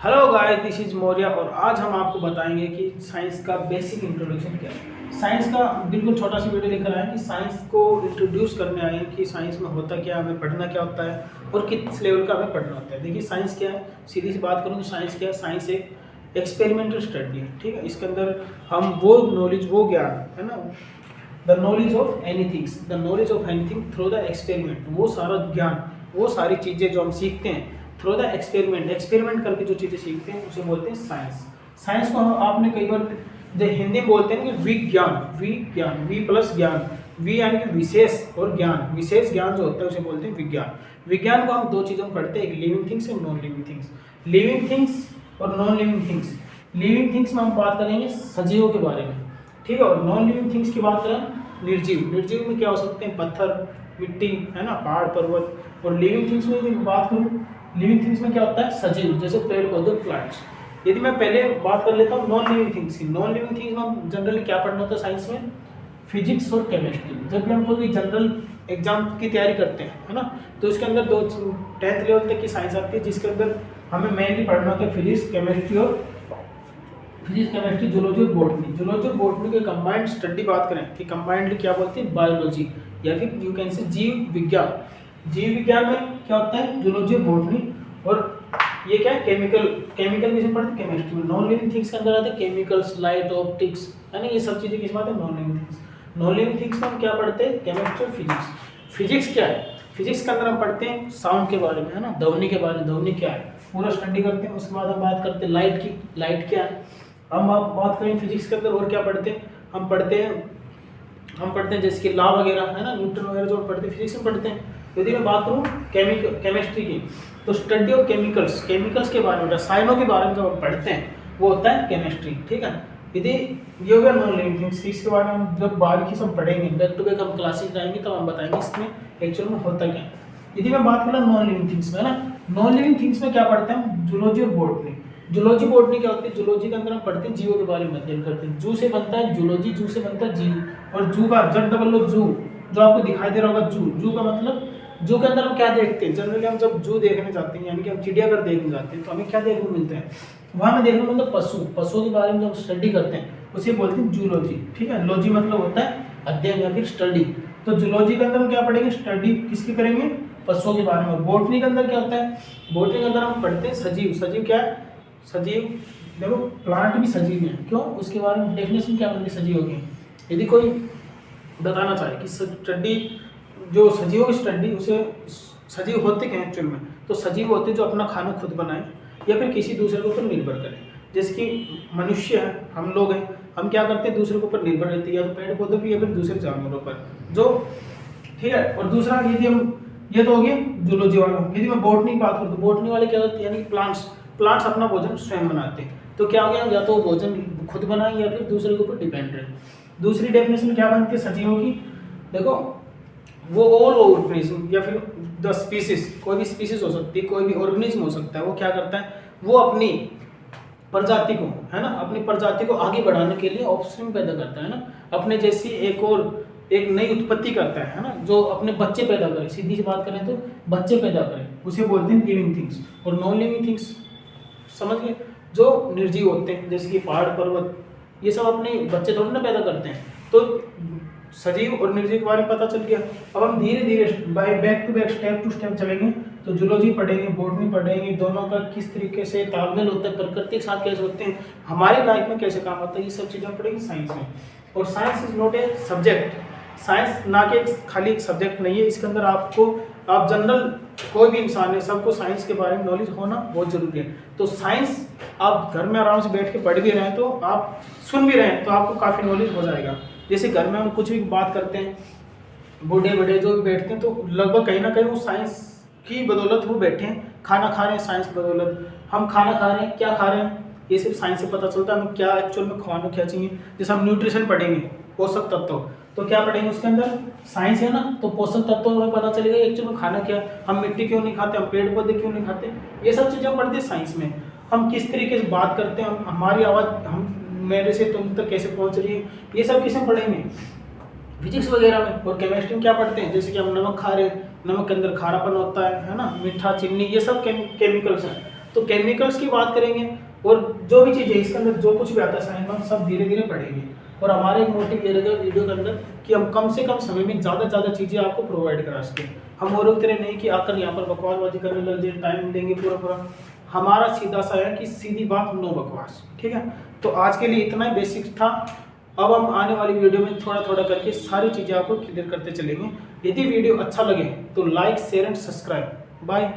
Hello guys, this is Maurya और आज हम आपको बताएंगे कि साइंस का बेसिक इंट्रोडक्शन क्या है। साइंस का बिल्कुल छोटा सी वीडियो लेकर आए हैं कि साइंस को इंट्रोड्यूस करने आए हैं कि साइंस में होता क्या है, हमें पढ़ना क्या होता है और किस लेवल का हमें पढ़ना होता है। देखिए साइंस क्या है, सीधी सी बात करूँ तो साइंस क्या है। साइंस एक एक्सपेरिमेंटल स्टडी है, ठीक है। इसके अंदर हम वो नॉलेज, वो ज्ञान है ना, the knowledge of anything through the experiment, वो सारा ज्ञान, वो सारी चीज़ें जो हम सीखते हैं थ्रू द एक्सपेरिमेंट करके जो चीज़ें सीखते हैं उसे बोलते हैं साइंस। साइंस को आपने कई बार जो हिंदी में बोलते हैं कि विज्ञान, वी प्लस ज्ञान, वी यानी कि विशेष और ज्ञान, विशेष ज्ञान जो होता है उसे बोलते हैं विज्ञान। विज्ञान को हम दो चीज़ों में पढ़ते हैं, एक लिविंग थिंग्स और non living things. Living things और non living things. Living things में हम बात करेंगे सजीवों के बारे में, ठीक है। और नॉन लिविंग थिंग्स की बात करें निर्जीव में क्या हो सकते हैं, पत्थर, मिट्टी, है ना, पहाड़, पर्वत। और लिविंग थिंग्स में यदि बात करूँ, लिविंग थिंग्स में क्या होता है, सजीव, जैसे पेड़ पौधे, प्लांट्स। यदि मैं पहले बात कर लेता हूँ नॉन लिविंग थिंग्स की। नॉन लिविंग थिंग्स में हम जनरली क्या पढ़ना होता है साइंस में, फिजिक्स और केमिस्ट्री। जब भी हम कोई जनरल एग्जाम की तैयारी करते हैं, है ना, तो इसके अंदर 10th लेवल तक की साइंस आती है, जिसके अंदर हमें मेनली पढ़ना होता है फिजिक्स, केमिस्ट्री, जूलॉजी और बॉटनी। जूलॉजी और बॉटनी के कंबाइंड स्टडी बात करें कि कंबाइंडली क्या बोलते हैं, बायोलॉजी, या फिर यू कैन से जीव विज्ञान। जीव विज्ञान में क्या होता है, जूलॉजी और बॉटनी। और ये क्या है, केमिकल किसे पढ़ते हैं, केमिस्ट्री में। नॉन लिविंग थिंग्स के अंदर आते हैं केमिकल्स, लाइट, ऑप्टिक्स, है ना, ये सब चीज़ें किस बात है, non living things. Non living things में हम क्या पढ़ते हैं, केमिस्ट्री और फिजिक्स। फिजिक्स क्या है, फिजिक्स के अंदर हम पढ़ते हैं साउंड के बारे में, है ना, ध्वनि के बारे में, ध्वनि क्या है पूरा स्टडी करते हैं। उसके बाद हम बात करते हैं लाइट की, लाइट क्या है। हम आप बात करें फिजिक्स के अंदर और क्या पढ़ते हैं, हम पढ़ते हैं जैसे कि लॉ वगैरह, है ना, न्यूटन वगैरह जो हम पढ़ते हैं फिजिक्स में पढ़ते हैं। यदि मैं बात करूँ केमिस्ट्री की, तो स्टडी ऑफ केमिकल्स के बारे में, रसायनों के बारे में जो हम पढ़ते हैं वो होता है केमिस्ट्री, ठीक है। यदि ये हो गया नॉन लिविंग थिंग्स। इसके बारे में हम जब बारीकी से हम पढ़ेंगे, बैक टू बैक हम क्लासेस जाएंगे तब हम बताएंगे इसमें एक्चुअल में होता क्या है। यदि मैं बात करूँ नॉन लिविंग थिंग्स में, ना, नॉन लिविंग थिंग्स में क्या पढ़ते हैं हम, जूलॉजी और बॉटनी। जूलॉजी बॉटनी क्या होती है, जूलॉजी के अंदर हम पढ़ते हैं जीवों के बारे में अध्ययन करते हैं। जू से बनता है जूलॉजी, जू से बनता है जीव। और जू का जू जो आपको दिखाई दे रहा होगा, जू का मतलब, जू के अंदर हम क्या देखते हैं, जनरली हम जब जू देखने जाते हैं यानी कि हम चिड़ियाघर देखने जाते हैं तो हमें क्या देखने को मिलता है, वहाँ हमें देखने को मिलता है पशुओं के बारे में जो हम स्टडी करते हैं उसे बोलते हैं जूलॉजी, ठीक है। लॉजी मतलब होता है अध्ययन या फिर स्टडी। तो जूलॉजी के अंदर हम क्या पढ़ेंगे, स्टडी किसकी करेंगे, पशुओं के बारे में। बॉटनी के अंदर क्या होता है, बॉटनी के अंदर हम पढ़ते हैं सजीव क्या है, सजीव। देखो प्लांट भी सजीव है, क्यों, उसके बारे में डेफिनेशन क्या बनती है सजीवों की। यदि कोई बताना चाहे कि स्टडी जो सजीवों की स्टडी, उसे सजीव होते क्या एक्चुअल में, तो सजीव होते जो अपना खाना खुद बनाए या फिर किसी दूसरे के ऊपर निर्भर करें। जैसे कि मनुष्य है, हम लोग हैं, हम क्या करते हैं दूसरे के ऊपर निर्भर रहते हैं, या तो पेड़ पौधों पर या फिर दूसरे जानवरों पर, जो, ठीक है। और दूसरा यदि हम, ये तो हो गया जूलॉजी वाला। यदि मैं बॉटनी की बात करूँ तो बॉटनी वाले क्या होते हैं, यानी कि प्लांट्स अपना भोजन स्वयं बनाते हैं। तो क्या हो गया, या तो भोजन खुद बनाए या फिर दूसरे के ऊपर डिपेंड रहे। दूसरी डेफिनेशन क्या बनती है सजीवों की, देखो वो ऑल ऑर्गेनिज्म या फिर द स्पीसीज, कोई भी स्पीसीज हो सकती है, कोई भी ऑर्गेनिज्म हो सकता है, वो क्या करता है, वो अपनी प्रजाति को, है ना, अपनी प्रजाति को आगे बढ़ाने के लिए ऑफस्प्रिंग पैदा करता है ना, अपने जैसी एक नई उत्पत्ति करता है ना, जो अपने बच्चे पैदा करे। सीधी सी बात करें तो बच्चे पैदा करें, उसे बोलते हैं लिविंग थिंग्स। और नॉन लिविंग थिंग्स समझ गए, जो निर्जीव होते हैं जैसे कि पहाड़, पर्वत, ये सब अपने बच्चे थोड़ी ना पैदा करते हैं। तो सजीव और निर्जीव के बारे में पता चल गया। अब हम धीरे धीरे back to back, step to step चलेंगे। तो जूलॉजी पढ़ेंगे, बॉटनी पढ़ेंगे, दोनों का किस तरीके से तालमेल होता है, प्रकृति के साथ कैसे होते हैं, हमारे लाइफ में कैसे काम आता है, ये सब चीज़ें पढ़ेंगे साइंस में। और science is not a subject, science ना कि खाली एक सब्जेक्ट नहीं है, इसके अंदर आप जनरल कोई भी इंसान है, सबको साइंस के बारे में नॉलेज होना बहुत जरूरी है। तो साइंस आप घर में आराम से बैठ के पढ़ भी रहे हैं, तो आप सुन भी रहे हैं, तो आपको काफ़ी नॉलेज हो जाएगा। जैसे घर में हम कुछ भी बात करते हैं, बूढ़े बड़े जो भी बैठते हैं, तो लगभग कहीं ना कहीं वो साइंस की बदौलत वो बैठे हैं, खाना खा रहे हैं साइंस की बदौलत। हम खाना खा रहे हैं, क्या खा रहे हैं, ये सिर्फ साइंस से पता चलता है हमें क्या एक्चुअल में खाना क्या चाहिए। जैसे हम न्यूट्रिशन पढ़ेंगे, पोषक तत्व, तो क्या पढ़ेंगे उसके अंदर, साइंस है ना, तो पोषक तत्वों में पता चलेगा एक्चुअल में खाना क्या, हम मिट्टी क्यों नहीं खाते, हम पेड़ पौधे क्यों नहीं खाते, ये सब चीज़ें हम पढ़ते हैं साइंस में। हम किस तरीके से बात करते हैं, हमारी आवाज़ हम मेरे से तुम तक कैसे पहुंच रही है, ये सब किसे पढ़ेंगे फिजिक्स वगैरह में। और केमिस्ट्री में क्या पढ़ते हैं, जैसे कि हम नमक खा रहे हैं, नमक के अंदर खारापन होता है ना, मीठा, चीनी, ये सब केमिकल्स हैं। तो केमिकल्स की बात करेंगे और जो भी चीज़ें इसके अंदर जो कुछ भी आता है साइंस में, हम सब धीरे धीरे पढ़ेंगे। और हमारा एक मोटिव ये रहेगा वीडियो के अंदर कि हम कम से कम समय में ज़्यादा से ज़्यादा चीज़ें आपको प्रोवाइड करा सकें। हम औरों की तरह नहीं कि आकर यहाँ पर बकवासबाजी करने लग जाए, टाइम देंगे पूरा पूरा। हमारा सीधा सा है कि सीधी बात, नो बकवास, ठीक है। तो आज के लिए इतना ही बेसिक था। अब हम आने वाली वीडियो में थोड़ा थोड़ा करके सारी चीज़ें आपको क्लियर करते चलेंगे। यदि वीडियो अच्छा लगे तो like, share and subscribe. Bye.